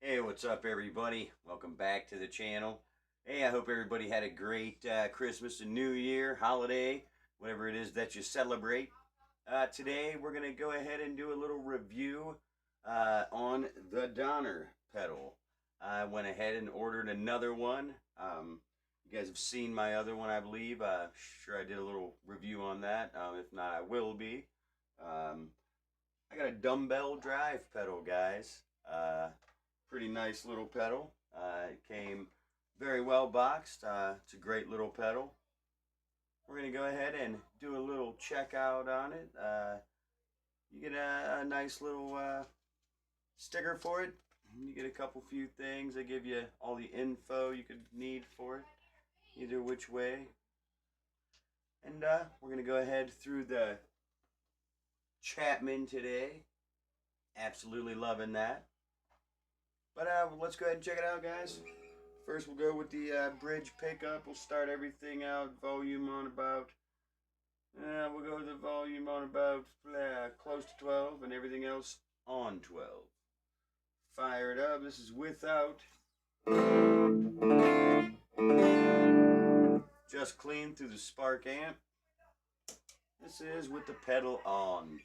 Hey, what's up, everybody? Welcome back to the channel. Hey, I hope everybody had a great Christmas and New Year holiday, whatever it is that you celebrate. Today, we're going to go ahead and do a little review on the Donner pedal. I went ahead and ordered another one. You guys have seen my other one, I believe. Sure, I did a little review on that. If not, I will be. I got a dumbbell drive pedal, guys. Pretty nice little pedal. It came very well boxed. It's a great little pedal. We're going to go ahead and do a little checkout on it. You get a nice little sticker for it. You get a few things. They give you all the info you could need for it, either which way. And we're going to go ahead through the Chapman today. Absolutely loving that. But let's go ahead and check it out, guys. First, we'll go with the bridge pickup. We'll start everything out. Volume on about. We'll go with the volume on about close to 12, and everything else on 12. Fire it up. This is without. Just clean through the spark amp. This is with the pedal on.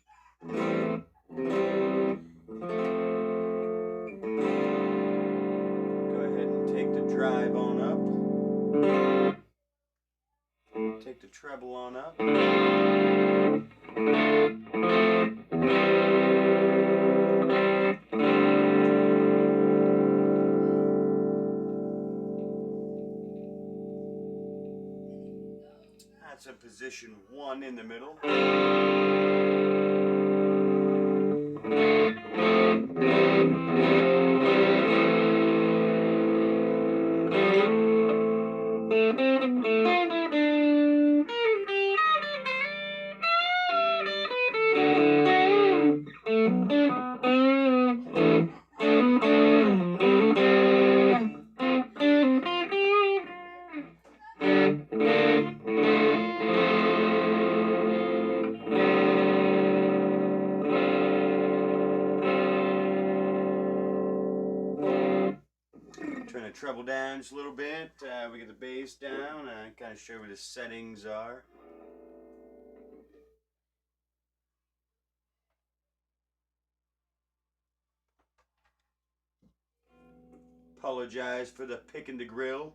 Drive on up. Take the treble on up. That's in position 1 in the middle. Turn the treble down just a little bit. We get the bass down. Kind of show where the settings are. Apologize for the pick and the grill.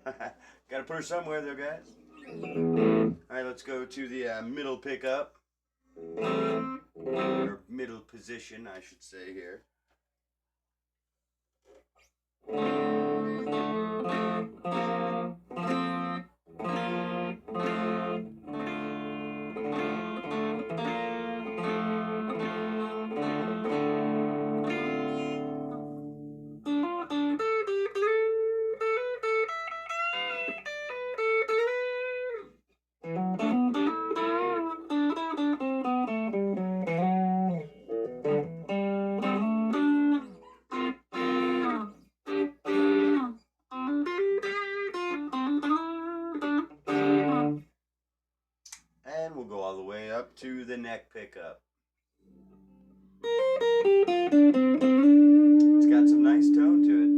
Gotta put her somewhere though, guys. Alright, let's go to the middle pickup. Or middle position, I should say here. And we'll go all the way up to the neck pickup. It's got some nice tone to it.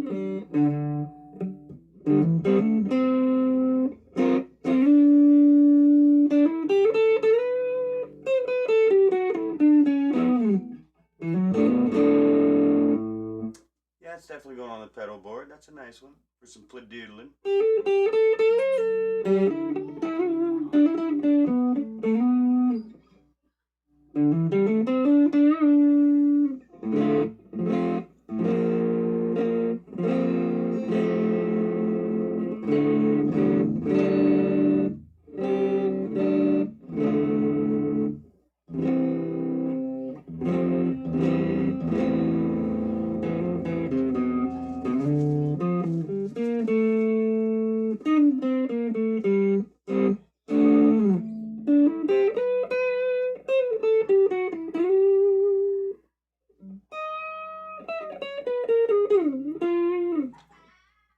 Yeah, it's definitely going on the pedal board. That's a nice one for some pladoodling.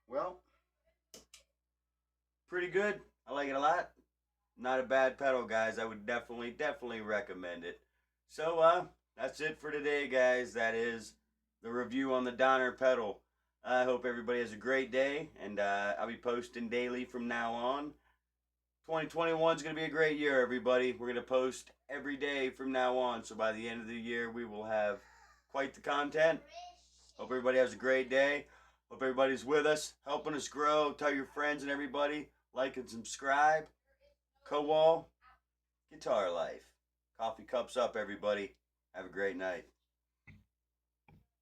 Well, pretty good. I like it a lot. Not a bad pedal, guys. I would definitely recommend it. So, that's it for today, guys. That is the review on the Donner pedal. I hope everybody has a great day, and I'll be posting daily from now on. 2021 is going to be a great year, everybody. We're going to post every day from now on, so by the end of the year, we will have quite the content. Hope everybody has a great day. Hope everybody's with us, helping us grow. Tell your friends and everybody, like and subscribe. Kowal, Guitar Life. Coffee cups up, everybody. Have a great night.